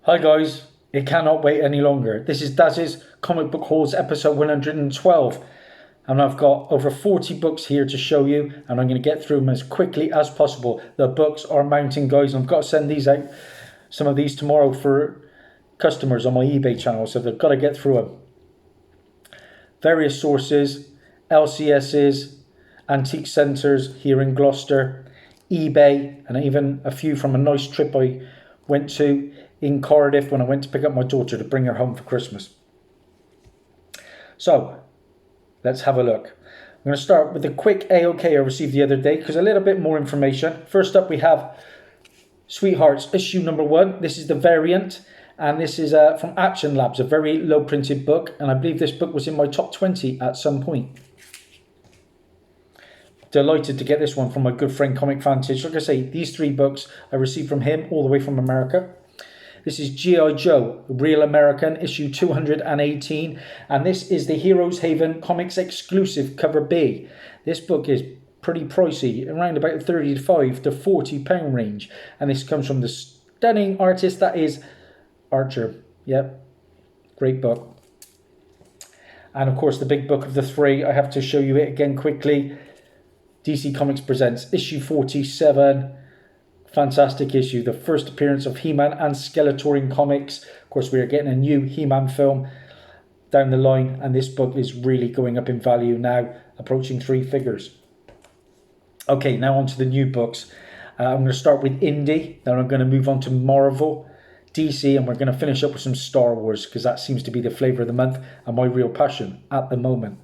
Hi guys, it cannot wait any longer. This is Dazzie's Comic Book Hauls episode 112 and I've got over 40 books here to show you and I'm going to get through them as quickly as possible. The books are mounting, guys, and I've got to send these out, some of these tomorrow for customers on my eBay channel, so they've got to get through them. Various sources, LCSs, antique centres here in Gloucester, eBay, and even a few from a nice trip I went to in Cardiff when I went to pick up my daughter to bring her home for Christmas. So let's have a look. I'm going to start with a quick AOK I received the other day because a little bit more information. First up we have Sweethearts issue number 1. This is the variant, and this is from Action Labs, a very low printed book, and I believe this book was in my top 20 at some point. Delighted to get this one from my good friend Comic Vantage. Like I say, these 3 books I received from him all the way from America. This is G.I. Joe, Real American, issue 218, and this is the Heroes Haven Comics exclusive cover B. This book is pretty pricey, around about the £35 to £40 range, and this comes from the stunning artist that is Archer. Yep, great book. And of course the big book of the 3, I have to show you it again quickly. DC Comics presents issue 47. Fantastic issue, the first appearance of He-Man and Skeletor in comics. Of course, we are getting a new He-Man film down the line, and this book is really going up in value now, approaching 3 figures. Okay, now on to the new books. I'm going to start with Indie, then I'm going to move on to Marvel, DC, and we're going to finish up with some Star Wars, because that seems to be the flavour of the month and my real passion at the moment.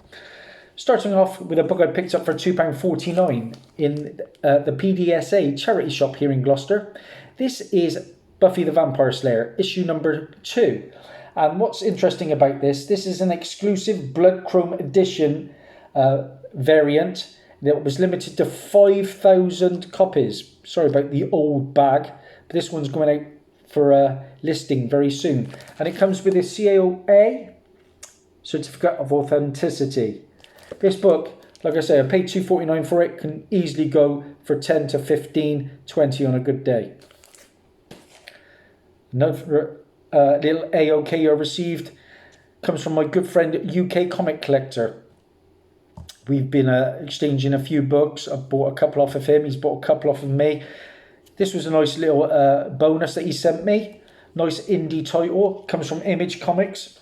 Starting off with a book I picked up for £2.49 in the PDSA charity shop here in Gloucester. This is Buffy the Vampire Slayer, issue number 2. And what's interesting about this is an exclusive Blood Chrome edition variant that was limited to 5,000 copies. Sorry about the old bag, but this one's going out for listing very soon. And it comes with a CAOA, Certificate of Authenticity. This book, like I say, I paid $2.49 for it, can easily go for 10 to 15, 20 on a good day. Another little AOK I received comes from my good friend UK Comic Collector. We've been exchanging a few books. I've bought a couple off of him, he's bought a couple off of me. This was a nice little bonus that he sent me. Nice indie title, comes from Image Comics,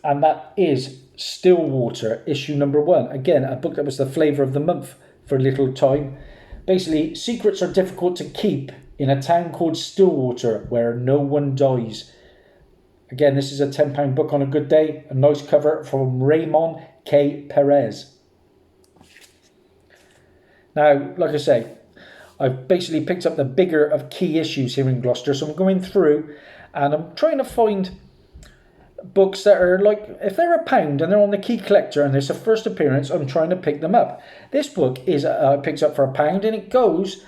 and that is Stillwater, issue number 1. Again, a book that was the flavour of the month for a little time. Basically, secrets are difficult to keep in a town called Stillwater where no one dies. Again, this is a £10 book on a good day. A nice cover from Raymond K. Perez. Now, like I say, I've basically picked up the bigger of key issues here in Gloucester, so I'm going through and I'm trying to find books that are like, if they're £1 and they're on the Key Collector and there's a first appearance, I'm trying to pick them up. This book is picked up for £1 and it goes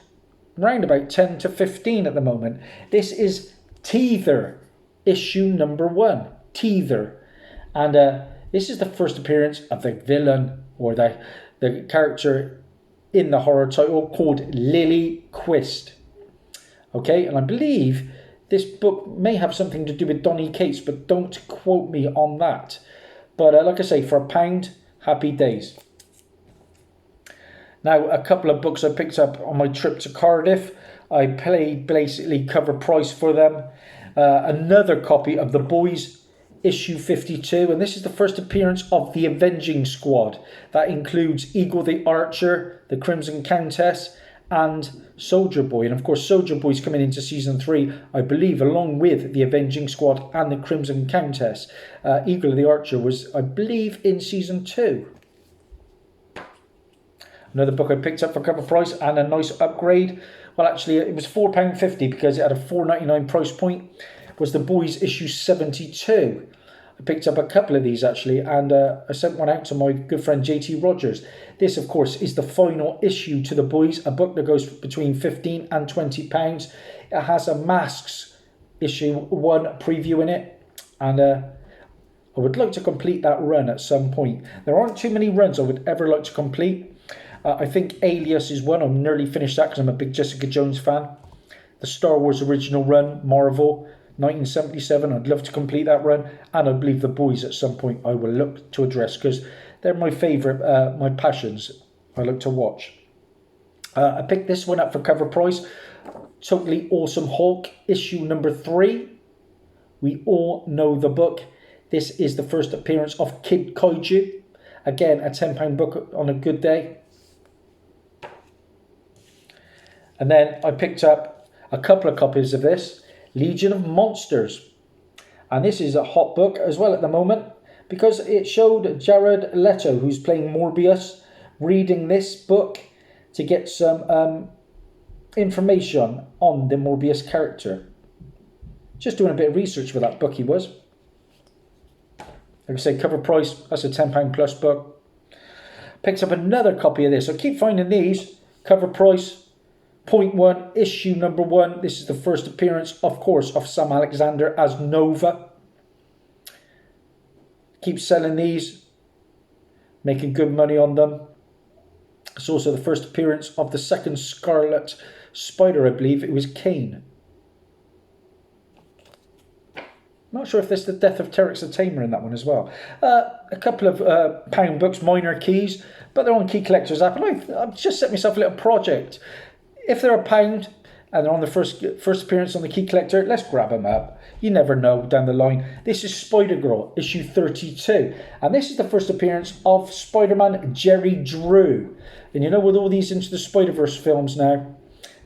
round about 10 to 15 at the moment. This is Teether, issue number 1. Teether. And this is the first appearance of the villain, or the character in the horror title, called Lily Quist. Okay, and I believe this book may have something to do with Donny Cates, but don't quote me on that. But like I say, for £1, happy days. Now, a couple of books I picked up on my trip to Cardiff. I paid basically cover price for them. Another copy of The Boys, issue 52. And this is the first appearance of the Avenging Squad. That includes Eagle the Archer, the Crimson Countess, and Soldier Boy. And of course Soldier Boy's coming into season 3, I believe, along with the Avenging Squad and the Crimson Countess. Eagle the Archer was, I believe, in season 2. Another book I picked up for cover price and a nice upgrade. Well, actually it was £4.50 because it had a £4.99 price point. Was The Boys issue 72. I picked up a couple of these actually, and I sent one out to my good friend JT Rogers. This, of course, is the final issue to The Boys, a book that goes between £15 and £20. It has a Masks issue 1 preview in it, and I would like to complete that run at some point. There aren't too many runs I would ever like to complete. I think Alias is one. I'm nearly finished that because I'm a big Jessica Jones fan. The Star Wars original run, Marvel, 1977. I'd love to complete that run, and I believe The Boys at some point I will look to address, because they're my favourite, my passions I like to watch. I picked this one up for cover price. Totally Awesome Hulk, issue number 3. We all know the book. This is the first appearance of Kid Kaiju. Again, a £10 book on a good day. And then I picked up a couple of copies of this, Legion of Monsters. And this is a hot book as well at the moment, because it showed Jared Leto, who's playing Morbius, reading this book to get some information on the Morbius character. Just doing a bit of research for that book he was. Like I say, cover price, that's a £10 plus book. Picked up another copy of this. I keep finding these. Cover price, 0.1, issue number 1. This is the first appearance, of course, of Sam Alexander as Nova. Keep selling these. Making good money on them. It's also the first appearance of the second Scarlet Spider, I believe. It was Kane. Not sure if there's the death of Terex the Tamer in that one as well. A couple of pound books, Minor Keys, but they're on Key Collectors app. And I've just set myself a little project. If they're a pound and they're on the first appearance on the Key Collector, let's grab them up. You never know down the line. This is Spider-Girl, issue 32. And this is the first appearance of Spider-Man Jerry Drew. And you know, with all these Into the Spider-Verse films now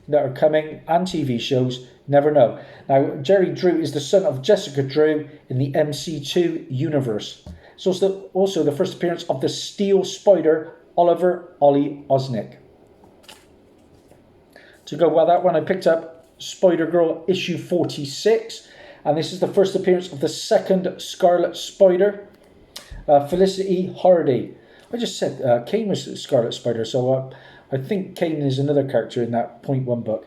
that are coming, and TV shows, never know. Now, Jerry Drew is the son of Jessica Drew in the MC2 universe. It's also the first appearance of the Steel Spider, Oliver Ollie Osnick. To go with that one, I picked up Spider-Girl issue 46. And this is the first appearance of the second Scarlet Spider, Felicity Hardy. I just said Kane was Scarlet Spider, so I think Kane is another character in that 0.1 book.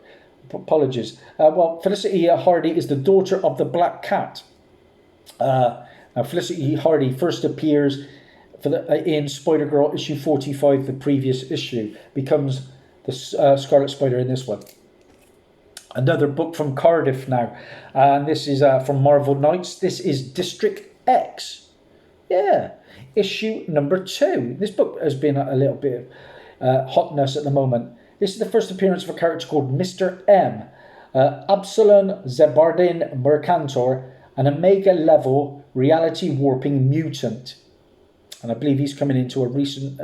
Apologies. Well, Felicity Hardy is the daughter of the Black Cat. Now, Felicity Hardy first appears in Spider-Girl issue 45, the previous issue. Becomes the Scarlet Spider in this one. Another book from Cardiff now. And this is from Marvel Knights. This is District X. Yeah. Issue number 2. This book has been a little bit hotness at the moment. This is the first appearance of a character called Mr. M. Absalon Zebardin Mercantor, an Omega level reality warping mutant. And I believe he's coming into a recent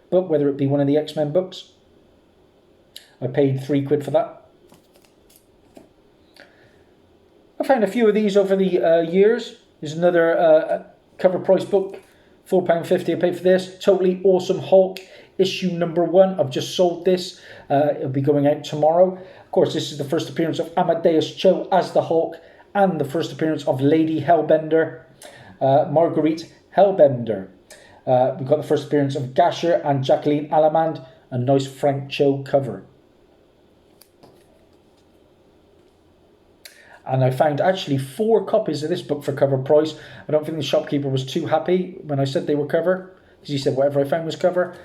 book, whether it be one of the X-Men books. I paid £3 for that. I found a few of these over the years. There's another cover price book, £4.50 I paid for this. Totally Awesome Hulk, issue number 1. I've just sold this. It'll be going out tomorrow. Of course, this is the first appearance of Amadeus Cho as the Hulk, and the first appearance of Lady Hellbender, Marguerite Hellbender. We've got the first appearance of Gasher and Jacqueline Alamand, a nice Frank Cho cover. And I found actually 4 copies of this book for cover price. I don't think the shopkeeper was too happy when I said they were cover, because he said whatever I found was cover.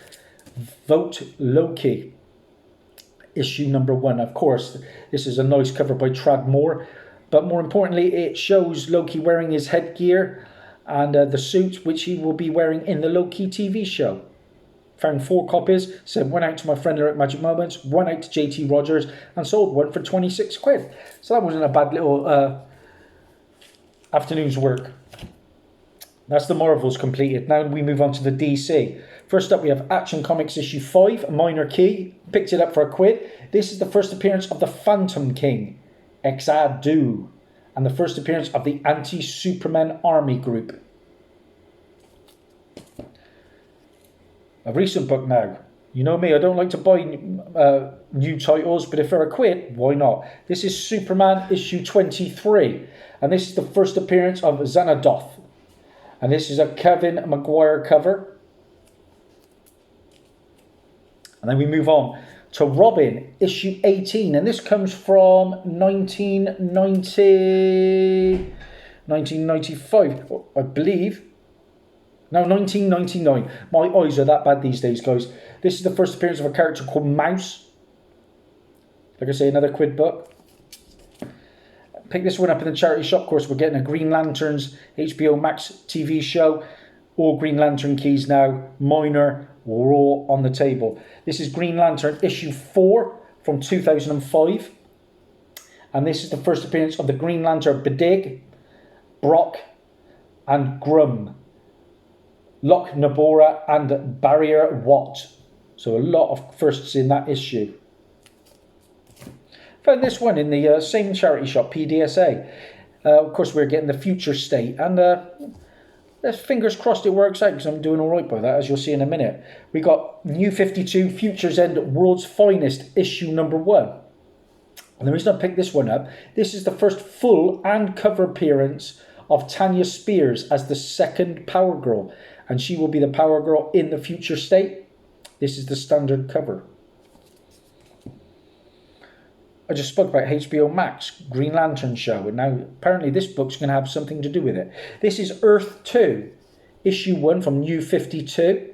Vote Loki, issue number 1. Of course, this is a nice cover by Trad Moore. But more importantly, it shows Loki wearing his headgear and the suit which he will be wearing in the Loki TV show. Found 4 copies, sent one out to my friend Lyric Magic Moments, one out to JT Rogers, and sold one for £26. So that wasn't a bad little afternoon's work. That's the Marvels completed. Now we move on to the DC. First up, we have Action Comics issue 5, Minor Key. Picked it up for £1. This is the first appearance of the Phantom King, Exadu, and the first appearance of the Anti-Superman Army Group. A recent book now. You know me, I don't like to buy new titles, but if they're £1, why not? This is Superman issue 23, and this is the first appearance of Xanadoth. And this is a Kevin Maguire cover. And then we move on to Robin issue 18, and this comes from 1995, I believe. No, 1999. My eyes are that bad these days, guys. This is the first appearance of a character called Mouse. Like I say, another £1 book. Pick this one up in the charity shop. Of course, we're getting a Green Lanterns HBO Max TV show. All Green Lantern keys now, minor, we're all on the table. This is Green Lantern issue 4 from 2005. And this is the first appearance of the Green Lantern Bedig, Brock, and Grum. Locke Nabora and Barrier Watt. So a lot of firsts in that issue. Found this one in the same charity shop, PDSA. Of course, we're getting the Future State. And fingers crossed it works out, because I'm doing all right by that, as you'll see in a minute. We got New 52, Future's End, World's Finest, issue number 1. And the reason I picked this one up, this is the first full and cover appearance of Tanya Spears as the second Power Girl. And she will be the Power Girl in the Future State. This is the standard cover. I just spoke about HBO Max, Green Lantern show, and now apparently this book's going to have something to do with it. This is Earth 2, issue 1 from New 52,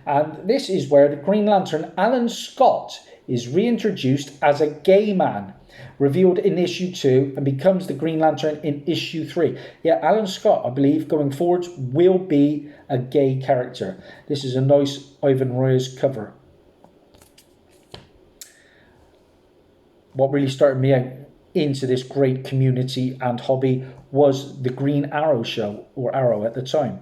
and this is where the Green Lantern Alan Scott is reintroduced as a gay man, revealed in issue 2, and becomes the Green Lantern in issue 3. Yeah, Alan Scott, I believe, going forward, will be a gay character. This is a nice Ivan Reyes cover. What really started me out into this great community and hobby was the Green Arrow show, or Arrow at the time.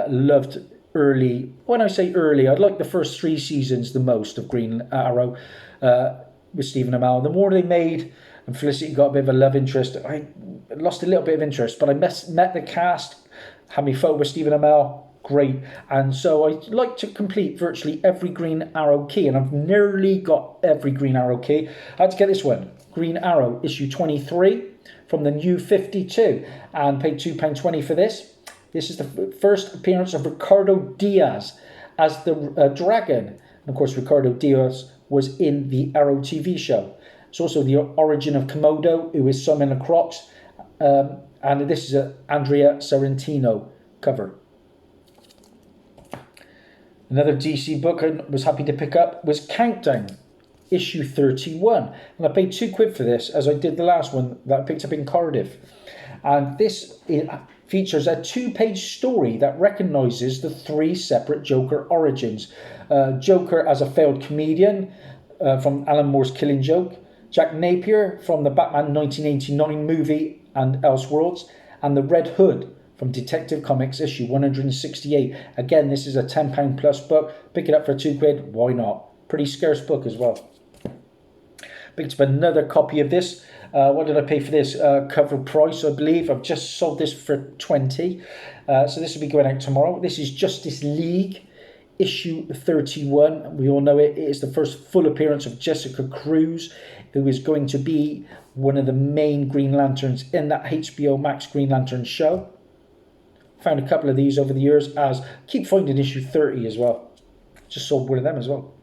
Loved early, when I say early, I like the first 3 seasons the most of Green Arrow with Stephen Amell. The more they made, and Felicity got a bit of a love interest, I lost a little bit of interest, but I met the cast, had me photo with Stephen Amell, great. And so I like to complete virtually every Green Arrow key, and I've nearly got every Green Arrow key. I had to get this one, Green Arrow issue 23 from the New 52, and paid £2.20 for this. This is the first appearance of Ricardo Diaz as the dragon. And of course, Ricardo Diaz was in the Arrow TV show. It's also the origin of Komodo, who is Simon the Crocs, and this is an Andrea Sorrentino cover. Another DC book I was happy to pick up was Countdown, issue 31. And I paid £2 for this, as I did the last one that I picked up in Cardiff. And this features a 2-page story that recognises the 3 separate Joker origins. Joker as a failed comedian from Alan Moore's Killing Joke. Jack Napier from the Batman 1989 movie and Elseworlds. And the Red Hood from Detective Comics issue 168. Again, this is a £10 plus book. Pick it up for £2. Why not? Pretty scarce book as well. Picked up another copy of this. What did I pay for this? Cover price, I believe. I've just sold this for 20. So this will be going out tomorrow. This is Justice League issue 31. We all know it. It is the first full appearance of Jessica Cruz, who is going to be one of the main Green Lanterns in that HBO Max Green Lantern show. Found a couple of these over the years, as keep finding issue 30 as well. Just sold one of them as well.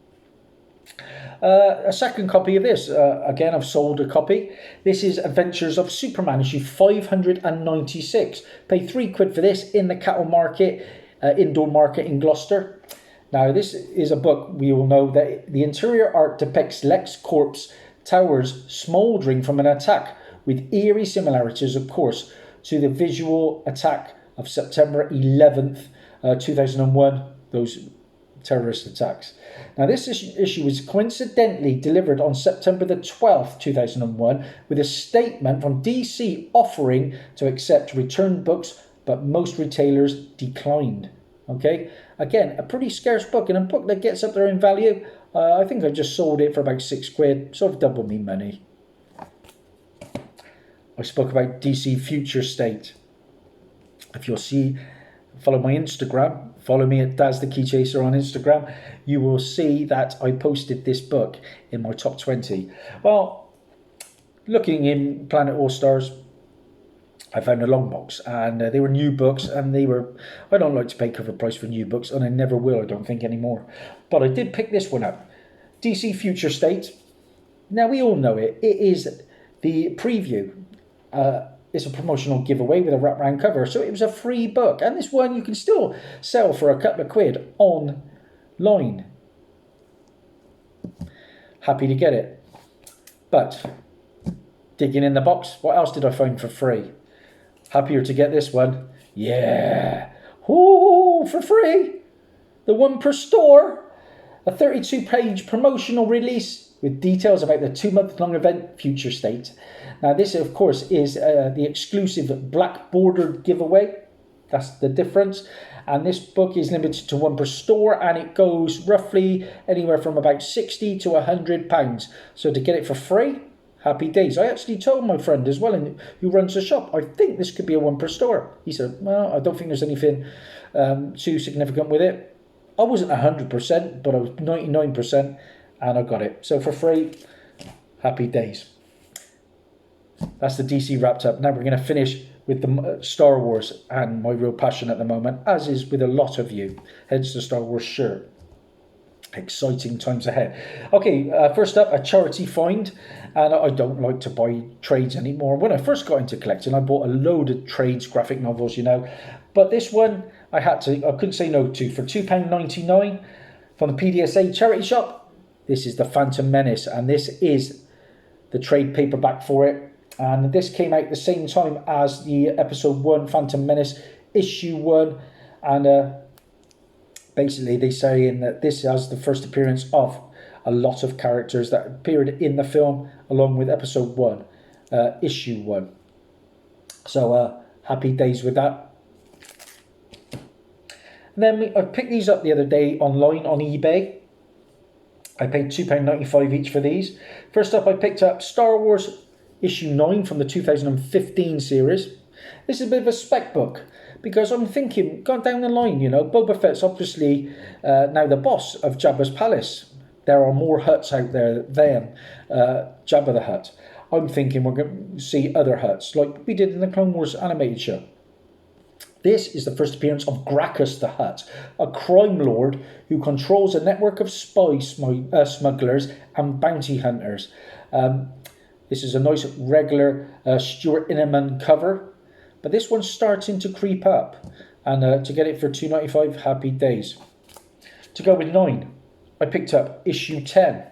A second copy of this. Again, I've sold a copy. This is Adventures of Superman, issue 596. Paid £3 for this in the cattle market, indoor market in Gloucester. Now, this is a book we all know that the interior art depicts LexCorp's towers smouldering from an attack, with eerie similarities, of course, to the visual attack of September 11th, 2001, those terrorist attacks. Now, this issue was coincidentally delivered on September the 12th, 2001, with a statement from DC offering to accept returned books, but most retailers declined. Okay, again, a pretty scarce book, and a book that gets up there in value. I think I just sold it for about £6, so I've doubled me money. I spoke about DC Future State. If you'll see, follow my Instagram, follow me at Daz the Key Chaser on Instagram, you will see that I posted this book in my top 20. Well, looking in Planet All Stars, I found a long box, and they were new books, and they were, I don't like to pay cover price for new books, and I never will, I don't think, anymore. But I did pick this one up, DC Future State. Now, we all know it. It is the preview. It's a promotional giveaway with a wraparound cover, so it was a free book. And this one you can still sell for a couple of quid online. Happy to get it. But Digging in the box, what else did I find for free? Happier to get this one. Yeah. Ooh, for free. The one per store. A 32-page promotional release with details about the 2-month-long event Future State. Now this, of course, is the exclusive black bordered giveaway. That's the difference. And this book is limited to one per store, and it goes roughly anywhere from about £60 to £100. So to get it for free, happy days. I actually told my friend as well, who runs the shop, I think this could be a one per store. He said, well, I don't think there's anything too significant with it. I wasn't 100%, but I was 99%, and I got it. So for free, happy days. That's the DC wrapped up. Now we're going to finish with the Star Wars, and my real passion at the moment, as is with a lot of you. Hence the Star Wars shirt. Exciting times ahead. Okay, first up, a charity find. And I don't like to buy trades anymore. When I first got into collecting, I bought a load of trades, graphic novels, you know. But this one, I couldn't say no to. For £2.99 from the PDSA charity shop, this is the Phantom Menace. And this is the trade paperback for it. And this came out the same time as the episode 1 Phantom Menace issue 1. And basically they say in that this has the first appearance of a lot of characters that appeared in the film along with episode 1, issue 1. So happy days with that. And then I picked these up the other day online on eBay. I paid £2.95 each for these. First up, I picked up Star Wars issue 9 from the 2015 series. This is a bit of a spec book because I'm thinking, gone down the line, you know, Boba Fett's obviously now the boss of Jabba's palace. There are more Hutts out there than Jabba the Hutt. I'm thinking we're going to see other Hutts like we did in the Clone Wars animated show. This is the first appearance of Gracchus the Hutt, a crime lord who controls a network of spy smugglers and bounty hunters. This is a nice regular Stuart Innerman cover, but this one's starting to creep up. And to get it for £2.95, happy days. To go with 9, I picked up issue 10.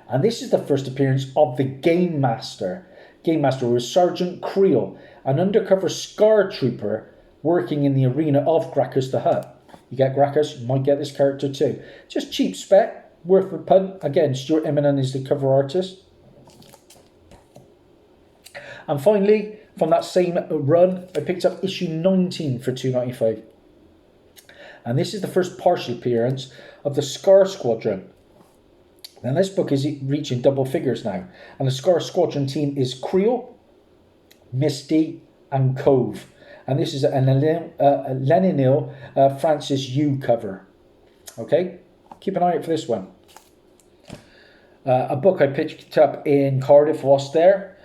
And this is the first appearance of the Game Master. Game Master was Sergeant Creel, an undercover Scar Trooper working in the arena of Gracchus the Hutt. You get Gracchus, you might get this character too. Just cheap spec, worth a punt. Again, Stuart Immonen is the cover artist. And finally, from that same run, I picked up issue 19 for £2.95. And this is the first partial appearance of the Scar Squadron. Now this book is reaching double figures now. And the Scar Squadron team is Creel, Misty and Cove. And this is a Leninil Francis Yu cover. Okay, keep an eye out for this one. A book I picked up in Cardiff whilst there.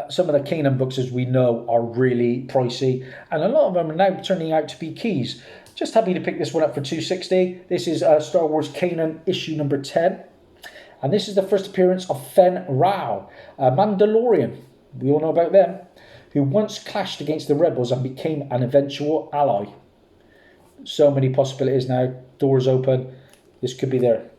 Some of the Kanan books, as we know, are really pricey. And a lot of them are now turning out to be keys. Just happy to pick this one up for £2.60. This is Star Wars Kanan issue number 10. And this is the first appearance of Fen Rao, a Mandalorian. We all know about them. Who once clashed against the rebels and became an eventual ally. So many possibilities now. Doors open. This could be there.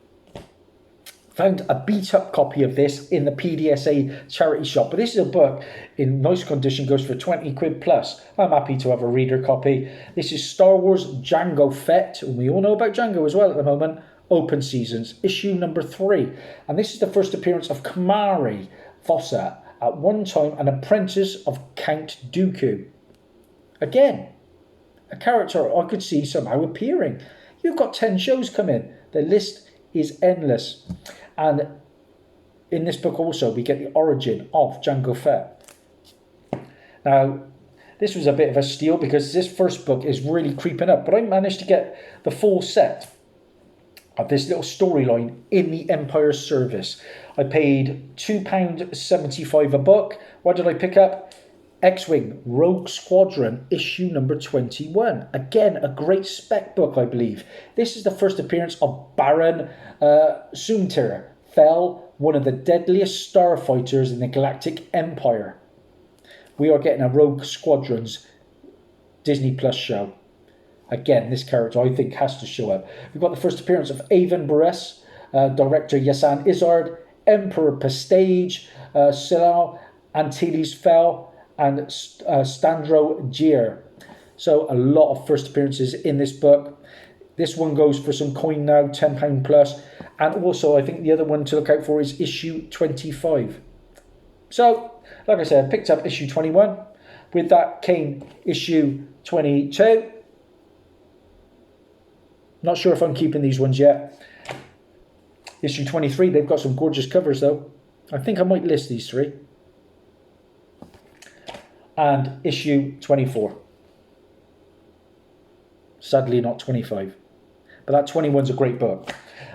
Found a beat-up copy of this in the PDSA charity shop. But this is a book in nice condition, goes for 20 quid plus. I'm happy to have a reader copy. This is Star Wars Jango Fett. And we all know about Jango as well at the moment. Open Seasons, issue number 3. And this is the first appearance of Kamari Vossa, at one time an apprentice of Count Dooku. Again, a character I could see somehow appearing. You've got 10 shows coming. The list is endless. And in this book also, we get the origin of Jango Fett. Now, this was a bit of a steal because this first book is really creeping up. But I managed to get the full set of this little storyline in the Empire's service. I paid £2.75 a book. What did I pick up? X-Wing Rogue Squadron issue number 21. Again, a great spec book, I believe. This is the first appearance of Baron Soontir Fel, one of the deadliest starfighters in the Galactic Empire. We are getting a Rogue Squadron's Disney Plus show. Again, this character I think has to show up. We've got the first appearance of Avon Barres, director Yasan Izzard, Emperor Pastage, Silal, Antilles Fell, and Standro Gier. So a lot of first appearances in this book. This one goes for some coin now, £10 plus. And also, I think the other one to look out for is issue 25. So, like I said, I picked up issue 21. With that came issue 22. Not sure if I'm keeping these ones yet. Issue 23, they've got some gorgeous covers though. I think I might list these three. And issue 24. Sadly not 25. But that 21's a great book.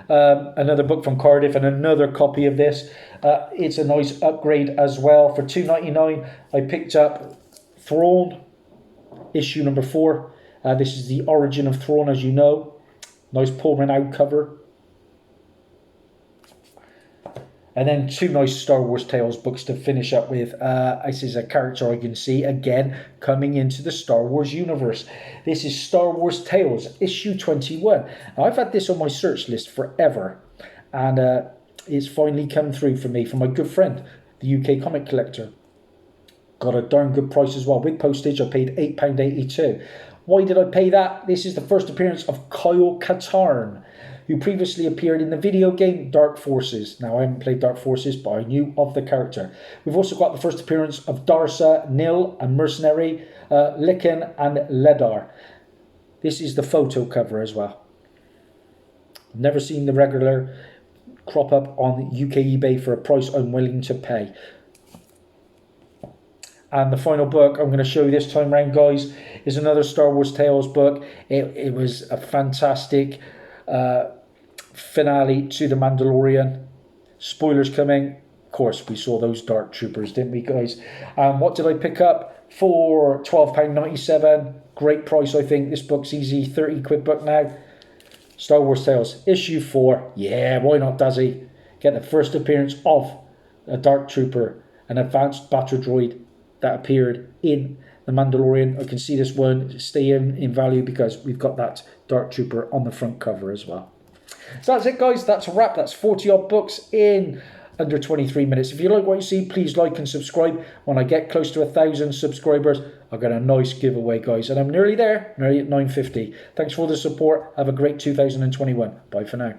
Another book from Cardiff and another copy of this. It's a nice upgrade as well. For £2.99 I picked up Thrawn, issue number 4. This is the origin of Thrawn, as you know. Nice Pullman out cover. And then two nice Star Wars Tales books to finish up with. This is a character I can see, again, coming into the Star Wars universe. This is Star Wars Tales, issue 21. Now, I've had this on my search list forever. And it's finally come through for me, from my good friend, the UK comic collector. Got a darn good price as well. With postage, I paid £8.82. Why did I pay that? This is the first appearance of Kyle Katarn, who previously appeared in the video game Dark Forces. Now, I haven't played Dark Forces, but I knew of the character. We've also got the first appearance of Darsa, Nil, a mercenary, Licken, and Ledar. This is the photo cover as well. I've never seen the regular crop up on UK eBay for a price I'm willing to pay. And the final book I'm going to show you this time round, guys, is another Star Wars Tales book. It was a fantastic finale to The Mandalorian. Spoilers coming. Of course, we saw those Dark Troopers, didn't we, guys? What did I pick up? For £12.97. Great price, I think. This book's easy. 30 quid book now. Star Wars Tales, issue 4. Yeah, why not, Dazzie? Get the first appearance of a Dark Trooper, an advanced battle droid that appeared in The Mandalorian. I can see this one stay in value because we've got that Dark Trooper on the front cover as well. So that's it, guys. That's a wrap. That's 40 odd books in under 23 minutes. If you like what you see, please like and subscribe. When I get close to 1,000 subscribers, I'll get a nice giveaway, guys. And I'm nearly there, nearly at 950. Thanks for all the support. Have a great 2021. Bye for now.